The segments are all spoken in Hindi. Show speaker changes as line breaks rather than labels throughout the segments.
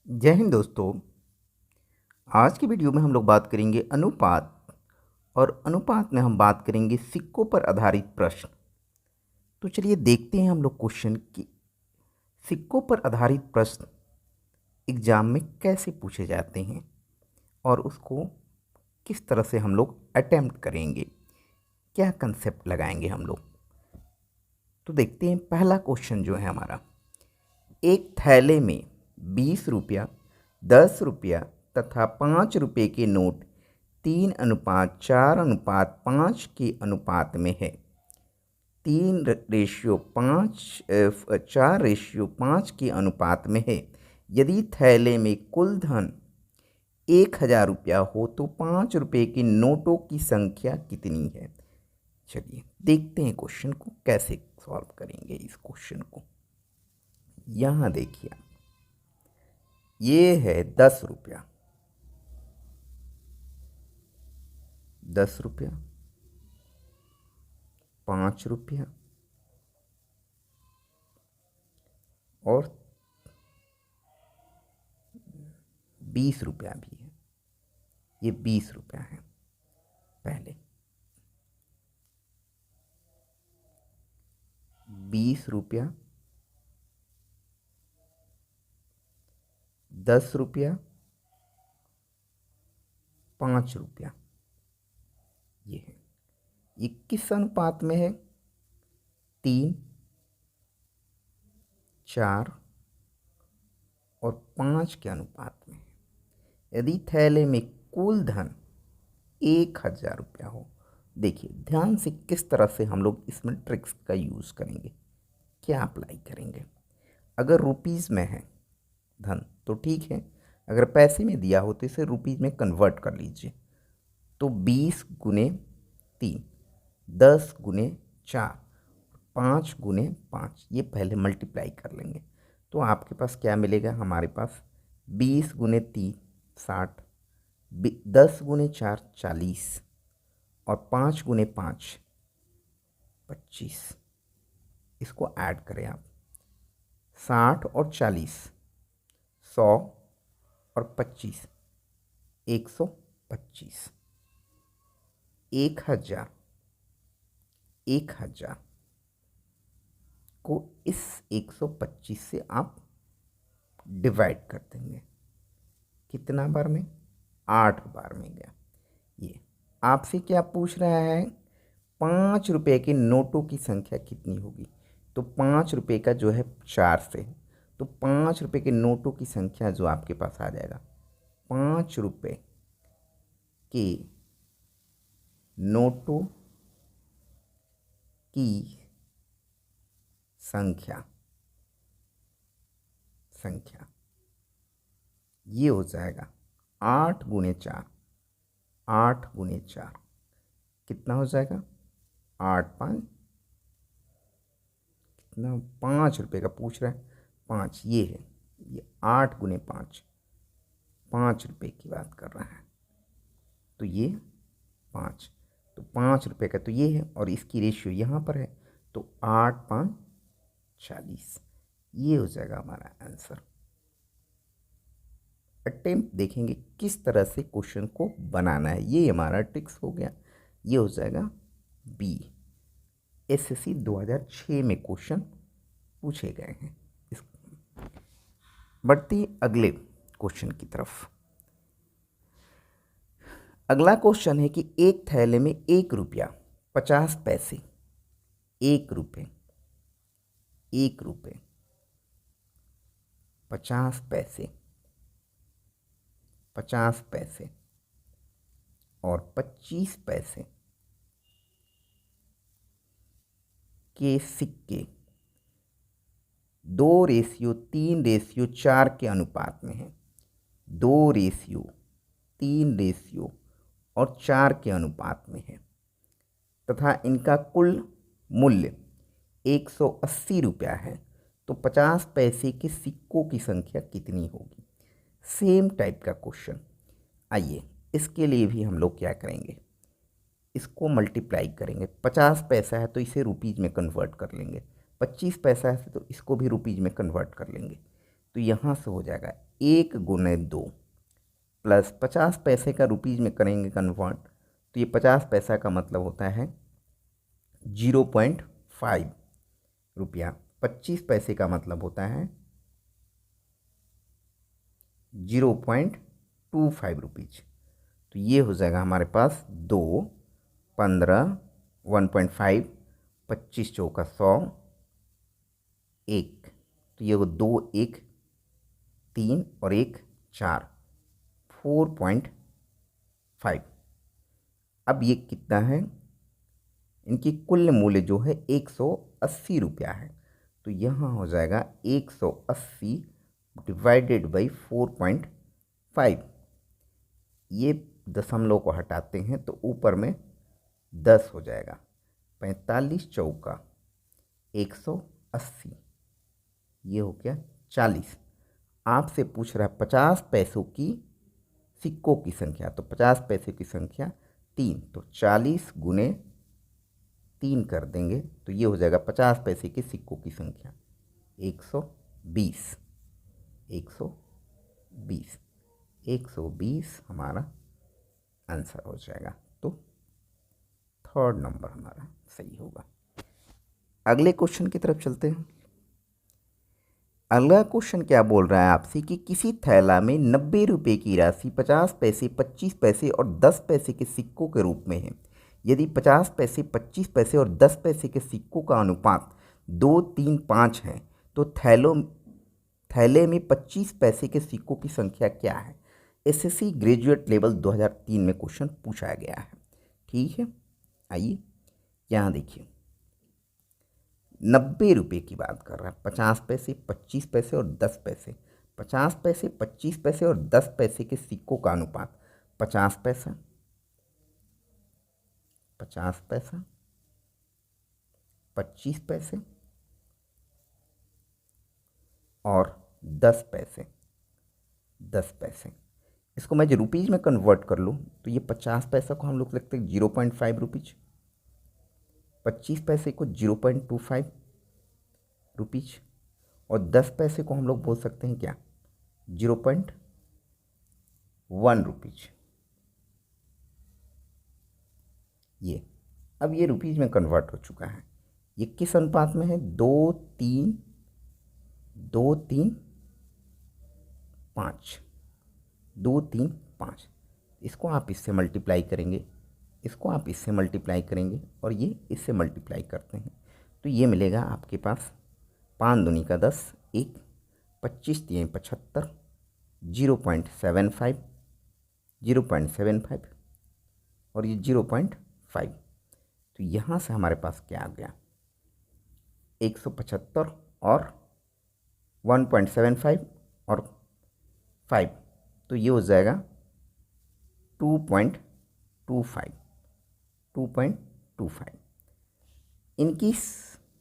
जय हिंद दोस्तों। आज की वीडियो में हम लोग बात करेंगे अनुपात। और अनुपात में हम बात करेंगे सिक्कों पर आधारित प्रश्न। तो चलिए देखते हैं हम लोग क्वेश्चन कि सिक्कों पर आधारित प्रश्न एग्जाम में कैसे पूछे जाते हैं और उसको किस तरह से हम लोग अटेम्प्ट करेंगे, क्या कंसेप्ट लगाएंगे हम लोग। तो देखते हैं पहला क्वेश्चन जो है हमारा, एक थैले में 20 रुपया, 10 रुपया तथा 5 रुपये के नोट 3:4:5 के अनुपात में है। 3:5 4:5 के अनुपात में है। यदि थैले में कुल धन 1000 रुपया हो तो 5 रुपये के नोटों की संख्या कितनी है। चलिए देखते हैं क्वेश्चन को कैसे सॉल्व करेंगे। इस क्वेश्चन को यहाँ देखिए, ये है 10 रुपया, 10 रुपया, 5 रुपया और 20 रुपया भी है। ये 20 रुपया है। पहले 20 रुपया, 10 रुपया, 5 रुपया, ये है। ये किस अनुपात में है? 3, 4 और 5 के अनुपात में है। यदि थैले में कुल धन 1000 रुपया हो, देखिए ध्यान से किस तरह से हम लोग इसमें ट्रिक्स का यूज़ करेंगे, क्या अप्लाई करेंगे। अगर रुपीज़ में है धन तो ठीक है, अगर पैसे में दिया हो तो इसे रुपीज़ में कन्वर्ट कर लीजिए। तो 20 × 3, 10 × 4, 5 × 5, ये पहले मल्टीप्लाई कर लेंगे। तो आपके पास क्या मिलेगा? हमारे पास 20 × 3 60, 10 × 4 40 और 5 × 5 25। इसको ऐड करें आप, 60 और 40, 100 और 25 125। 1000 को इस 125 से आप डिवाइड कर देंगे। कितना बार में? 8 बार में गया। ये आपसे क्या पूछ रहा है? 5 रुपये के नोटों की संख्या कितनी होगी। तो 5 रुपये का जो है 4 से, तो 5 रुपये के नोटों की संख्या जो आपके पास आ जाएगा, 5 रुपये के नोटों की संख्या ये हो जाएगा 8 × 4, 8 × 4 कितना हो जाएगा? 8 5 कितना? 5 रुपये का पूछ रहा है, 5 ये है। ये 8 × 5, 5 रुपये की बात कर रहा है। तो ये 5, तो 5 रुपये का तो ये है और इसकी रेशियो यहाँ पर है, तो 8 5 40। ये हो जाएगा हमारा आंसर। अटेम्प्ट देखेंगे किस तरह से क्वेश्चन को बनाना है, ये हमारा ट्रिक्स हो गया। ये हो जाएगा बी। एसएससी 2006 में क्वेश्चन पूछे गए हैं। इस बढ़ती अगले क्वेश्चन की तरफ। अगला क्वेश्चन है कि एक थैले में 1 रुपया 50 पैसे, 1 रुपये, 1 रुपये 50 पैसे, 50 पैसे और 25 पैसे के सिक्के 2:3:4 के अनुपात में है। 2:3:4 के अनुपात में है तथा इनका कुल मूल्य 180 रुपया है। तो 50 पैसे के सिक्कों की संख्या कितनी होगी। सेम टाइप का क्वेश्चन। आइए इसके लिए भी हम लोग क्या करेंगे, इसको मल्टीप्लाई करेंगे। 50 पैसा है तो इसे रुपीज़ में कन्वर्ट कर लेंगे, 25 पैसा है तो इसको भी रुपीज़ में कन्वर्ट कर लेंगे। तो यहाँ से हो जाएगा 1 गुने 2 प्लस 50 पैसे का रुपीज़ में करेंगे कन्वर्ट, तो ये 50 पैसा का मतलब होता है 0.5 रुपया। 25 पैसे का मतलब होता है 0.25 रुपीज़। तो ये हो जाएगा हमारे पास 2, 15, 1.5, 25 चौका 100, 1, तो ये हो 2, 1, 3 और 1 4, 4.5। अब ये कितना है, इनकी कुल मूल्य जो है 180 रुपया है। तो यहाँ हो जाएगा 180 डिवाइडेड बाई 4.5। ये दशमलव को हटाते हैं तो ऊपर में 10 हो जाएगा। 45 चौका 180, ये हो गया 40। आपसे पूछ रहा है 50 पैसों की सिक्कों की संख्या, तो 50 पैसे की संख्या 3, तो 40 गुने 3 कर देंगे तो ये हो जाएगा 50 पैसे के सिक्कों की संख्या 120। 120 120 हमारा आंसर हो जाएगा। तो थर्ड नंबर हमारा सही होगा। अगले क्वेश्चन की तरफ चलते हैं। अगला क्वेश्चन क्या बोल रहा है आपसे कि किसी थैला में 90 रुपये की राशि 50 पैसे, 25 पैसे और 10 पैसे के सिक्कों के रूप में है। यदि 50 पैसे, 25 पैसे और 10 पैसे के सिक्कों का अनुपात 2, 3, 5 है तो थैले में 25 पैसे के सिक्कों की संख्या क्या है। एसएससी ग्रेजुएट लेवल 2003 में क्वेश्चन पूछा गया है। ठीक है, आइए यहाँ देखिए 90 रुपये की बात कर रहा है। 50 पैसे, 25 पैसे और 10 पैसे। 50 पैसे, 25 पैसे और 10 पैसे के सिक्कों का अनुपात 50 पैसा, 50 पैसा, 25 पैसे और 10 पैसे, 10 पैसे। इसको मैं जो रुपीज़ में कन्वर्ट कर लूँ तो ये 50 पैसा को हम लोग लिखते हैं 0.5 रुपीज़, 25 पैसे को 0.25 रुपीज़ और 10 पैसे को हम लोग बोल सकते हैं क्या 0.1 रुपीज़। ये अब ये रुपीज़ में कन्वर्ट हो चुका है। ये किस अनुपात में है 2, 3, 2, 3, 5, 2, 3, 5। इसको आप इससे मल्टीप्लाई करेंगे, इसको आप इससे मल्टीप्लाई करेंगे और ये इससे मल्टीप्लाई करते हैं तो ये मिलेगा आपके पास 5 दूनी का 10, 1, 25 दिए 75, 0.75, 0.75 और ये 0.5। तो यहाँ से हमारे पास क्या आ गया 175 और 1.75 और 5, तो ये हो जाएगा 2.25, 2.25। इनकी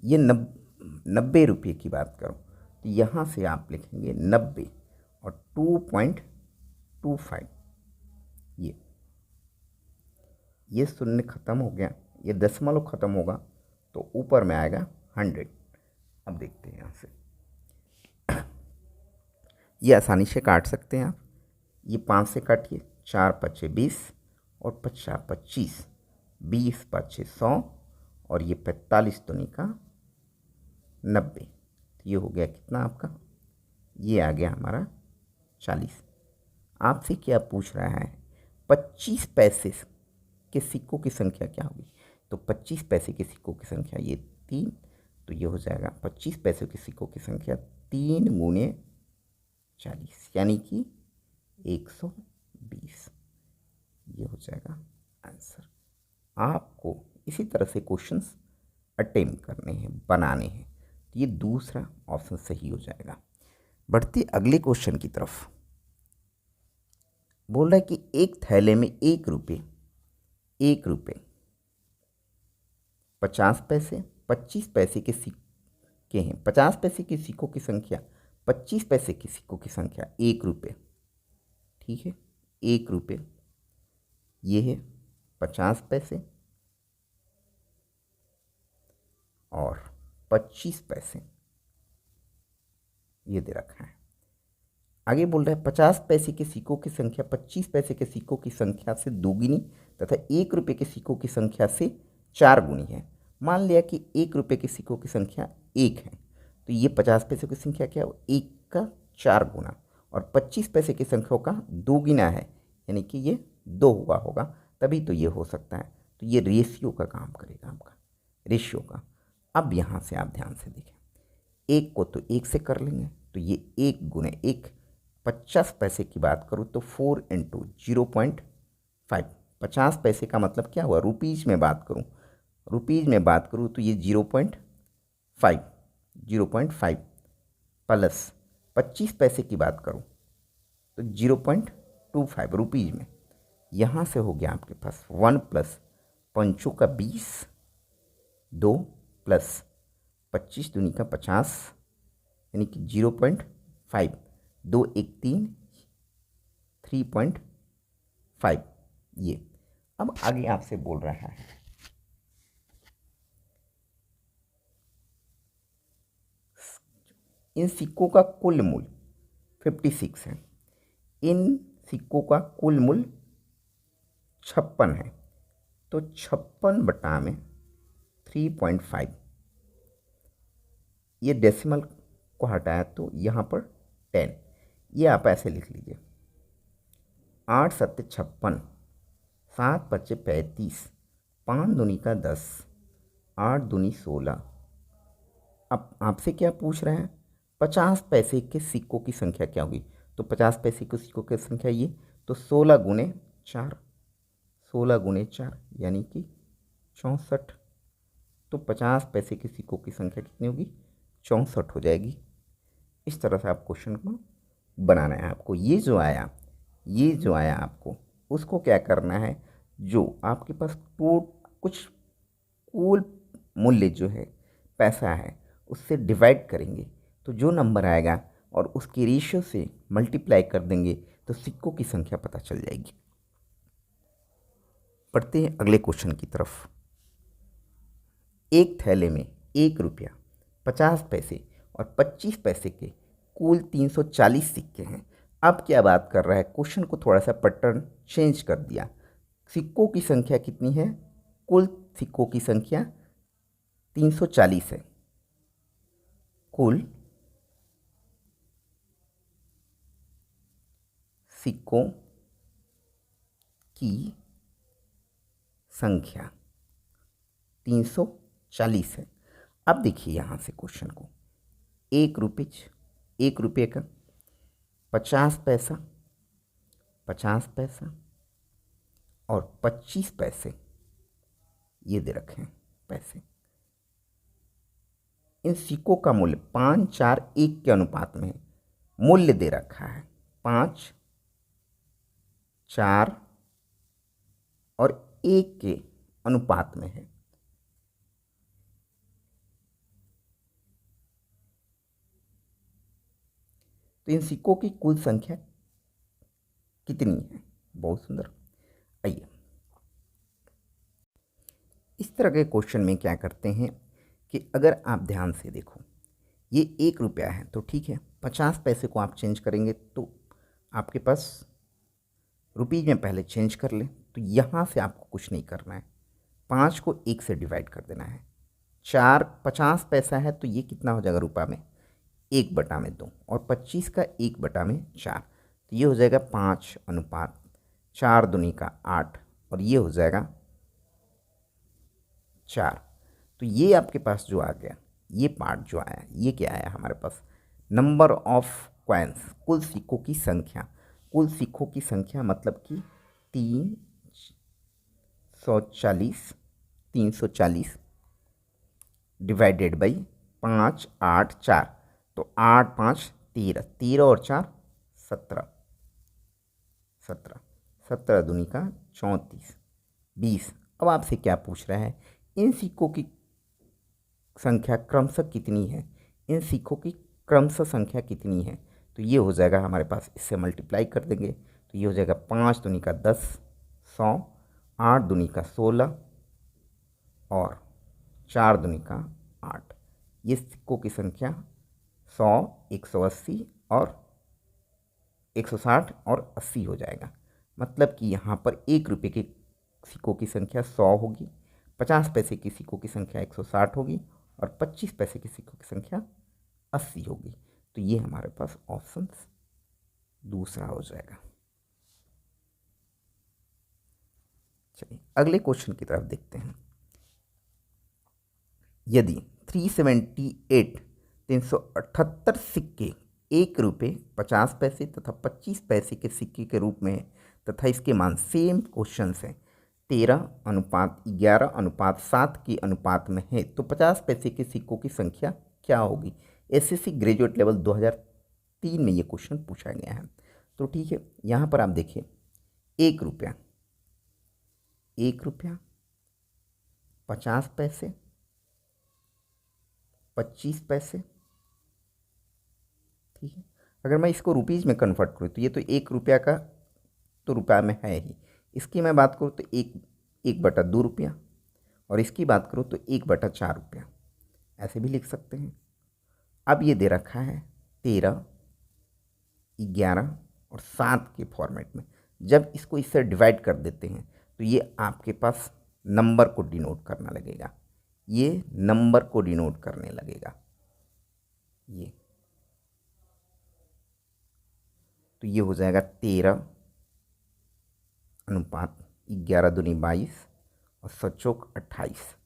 ये 90 रुपये की बात करो तो यहाँ से आप लिखेंगे 90 और 2.25। ये शून्य ख़त्म हो गया, ये दशमलव ख़त्म होगा तो ऊपर में आएगा 100। अब देखते हैं यहाँ से ये आसानी से काट सकते हैं आप। ये 5 से काटिए, 4 पच्चे 20 और 50 25, 20 पच्चे 100 और ये 45 दूनी का 90। तो ये हो गया कितना आपका, ये आ गया हमारा 40। आपसे क्या पूछ रहा है 25 पैसे के सिक्कों की संख्या क्या होगी। तो 25 पैसे के सिक्कों की संख्या ये 3, तो ये हो जाएगा 25 पैसे के सिक्कों की संख्या 3 गुने 40 यानी कि 120। ये हो जाएगा आंसर। आपको इसी तरह से क्वेश्चंस अटेम्प्ट करने हैं, बनाने हैं, तो ये दूसरा ऑप्शन सही हो जाएगा। बढ़ते अगले क्वेश्चन की तरफ। बोल रहा है कि एक थैले में 1 रुपये 50 पैसे, 25 पैसे के सिक्के हैं। 50 पैसे के सिक्कों की संख्या, 25 पैसे के सिक्कों की संख्या 1 रुपये। ठीक है, 1 रुपये ये है 50 पैसे और 25 पैसे ये दे रखा है। आगे बोल रहा है 50 पैसे के सिक्कों की संख्या 25 पैसे के सिक्कों की संख्या से दोगुनी तथा 1 रुपये के सिक्कों की संख्या से 4 गुनी है। मान लिया कि 1 रुपये के सिक्कों की संख्या 1 है, तो ये 50 पैसे की संख्या क्या हो, 1 का 4 गुना, और 25 पैसे की संख्या का 2 गुना है, यानी कि ये 2 हुआ होगा, तभी तो ये हो सकता है। तो ये रेशियो का काम करेगा आपका, रेशियो का। अब यहाँ से आप ध्यान से देखें, 1 को तो 1 से कर लेंगे, तो ये 1 गुने 1, 50 पैसे की बात करूँ तो 4 इंटू 0.5, 50 पैसे का मतलब क्या हुआ, रुपीज़ में बात करूँ, रुपीज़ में बात करूँ तो ये 0.5 प्लस 25 पैसे की बात करूँ तो 0.25 रुपीज़ में। यहाँ से हो गया आपके पास 1 प्लस 5 का 20, 2 प्लस 25 दूनी का 50, यानी कि 0.5, 2 1 3, 3.5 ये। अब आगे आपसे बोल रहा है इन सिक्कों का कुल मूल्य 56 है, इन सिक्कों का कुल मूल्य 56 है, तो 56 बटा में 3.5, ये डेसिमल को हटाया तो यहाँ पर 10, ये आप ऐसे लिख लीजिए, 8 सत्ते 56, 7 पच्चे 35, 5 दूनी का 10, 8 दूनी 16। अब आपसे क्या पूछ रहे हैं, 50 पैसे के सिक्कों की संख्या क्या होगी, तो 50 पैसे के सिक्कों की संख्या ये, तो 16 गुने 4, 16 गुने 4 यानी कि 64, तो 50 पैसे के सिक्कों की संख्या कितनी होगी, 64 हो जाएगी। इस तरह से आप क्वेश्चन को बनाना है आपको। ये जो आया आपको उसको क्या करना है, जो आपके पास कुछ कुल मूल्य जो है पैसा है उससे डिवाइड करेंगे, तो जो नंबर आएगा और उसकी रेशियो से मल्टीप्लाई कर देंगे तो सिक्कों की संख्या पता चल जाएगी। पढ़ते हैं अगले क्वेश्चन की तरफ। एक थैले में 1 रुपया, 50 पैसे और 25 पैसे के कुल 340 सिक्के हैं। अब क्या बात कर रहा है, क्वेश्चन को थोड़ा सा पैटर्न चेंज कर दिया। सिक्कों की संख्या कितनी है, कुल सिक्कों की संख्या 340 है, कुल सिक्कों की संख्या 340 है। अब देखिए यहाँ से क्वेश्चन को, 1 रुपये का 50 पैसा, 50 पैसा और 25 पैसे ये दे रखे हैं पैसे। इन सिक्कों का मूल्य 5 4 1 के अनुपात में है। मूल्य दे रखा है 5 4 और 1 के अनुपात में है। तो इन सिक्कों की कुल संख्या कितनी है, बहुत सुंदर। आइए इस तरह के क्वेश्चन में क्या करते हैं कि अगर आप ध्यान से देखो, ये 1 रुपया है तो ठीक है, 50 पैसे को आप चेंज करेंगे तो आपके पास रुपीज़ में पहले चेंज कर लें, तो यहाँ से आपको कुछ नहीं करना है, 5 को 1 से डिवाइड कर देना है। 4 50 पैसा है तो ये कितना हो जाएगा रुपये में, 1/2, और 25 का 1/4, तो ये हो जाएगा 5 अनुपात 4 दूनी का 8, और ये हो जाएगा 4। तो ये आपके पास जो आ गया, ये पार्ट जो आया, ये क्या आया हमारे पास, नंबर ऑफ कॉइन्स, कुल सिक्कों की संख्या। कुल सिक्कों की संख्या मतलब कि 340 डिवाइडेड बाई 5 8 4, तो 8 5 13, 13 और 4 17, 17 दूनी का 34, 20। अब आपसे क्या पूछ रहा है, इन सिक्कों की संख्या क्रमशः कितनी है, इन सिक्कों की क्रमशः संख्या कितनी है, तो ये हो जाएगा हमारे पास, इससे मल्टीप्लाई कर देंगे तो ये हो जाएगा 5 दूनी का 10 100, 8 दूनी का 16 और 4 दूनी का 8। ये सिक्कों की संख्या 100 180 और 160 और 80 हो जाएगा। मतलब कि यहाँ पर 1 रुपये के सिक्कों की संख्या 100 होगी, 50 पैसे के सिक्कों की संख्या 160 होगी और 25 पैसे के सिक्कों की संख्या 80 होगी। तो ये हमारे पास ऑप्शन दूसरा हो जाएगा। चलिए अगले क्वेश्चन की तरफ देखते हैं। यदि 378 सिक्के 1 रुपये 50 पैसे तथा 25 पैसे के सिक्के के रूप में है तथा इसके मान सेम क्वेश्चन है 13:11:7 के अनुपात में है, तो 50 पैसे के सिक्कों की संख्या क्या होगी। एसएससी ग्रेजुएट लेवल 2003 में ये क्वेश्चन पूछा गया है। तो ठीक है, यहाँ पर आप देखिए 1 रुपया 50 पैसे 25 पैसे, ठीक है। अगर मैं इसको रुपीज़ में कन्वर्ट करूँ तो ये तो 1 रुपया का तो रुपया में है ही, इसकी मैं बात करूँ तो 1/2 रुपया और इसकी बात करूँ तो 1/4 रुपया, ऐसे भी लिख सकते हैं। अब ये दे रखा है 13, 11 और 7 के फॉर्मेट में। जब इसको इससे डिवाइड कर देते हैं तो ये आपके पास नंबर को डिनोट करना लगेगा, ये नंबर को डिनोट करने लगेगा ये। तो ये हो जाएगा 13:11 दूनी 22 और 7×4 = 28।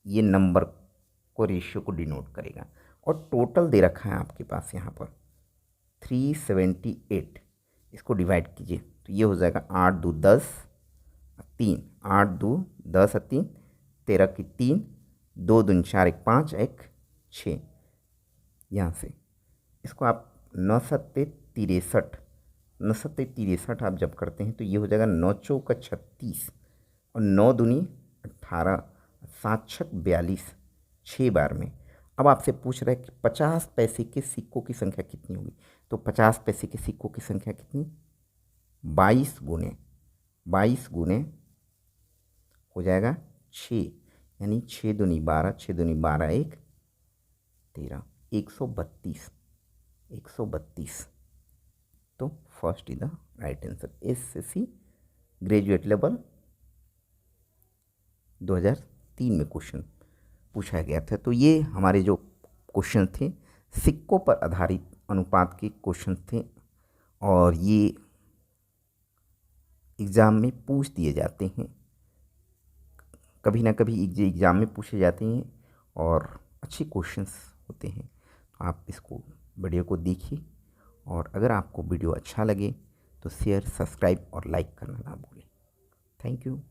ये नंबर को रेशियो को डिनोट करेगा। और टोटल दे रखा है आपके पास यहाँ पर 378, इसको डिवाइड कीजिए तो ये हो जाएगा 8 2 10 3, 8 2 10 3, 13 की 3, 2 दूनी 4 1 5 1 6। यहाँ से इसको आप 9 7 63 आप जब करते हैं तो ये हो जाएगा 9 चौका 36 और 9 दूनी 18, 7 छक 42, 6 बार में। अब आपसे पूछ रहा है कि 50 पैसे के सिक्कों की संख्या कितनी होगी। तो 50 पैसे के सिक्कों की संख्या कितनी, 22 गुने हो जाएगा 6, यानी 6 दूनी 12, 6 दूनी 12 1 13, 132। तो first is the right answer. SSC graduate level 2003 में क्वेश्चन पूछा गया था। तो ये हमारे जो क्वेश्चन थे सिक्कों पर आधारित अनुपात के क्वेश्चन थे और ये एग्ज़ाम में पूछ दिए जाते हैं, कभी ना कभी एग्ज़ाम में पूछे जाते हैं और अच्छे क्वेश्चंस होते हैं। तो आप इसको वीडियो को देखिए और अगर आपको वीडियो अच्छा लगे तो शेयर, सब्सक्राइब और लाइक करना ना भूलें। Thank you.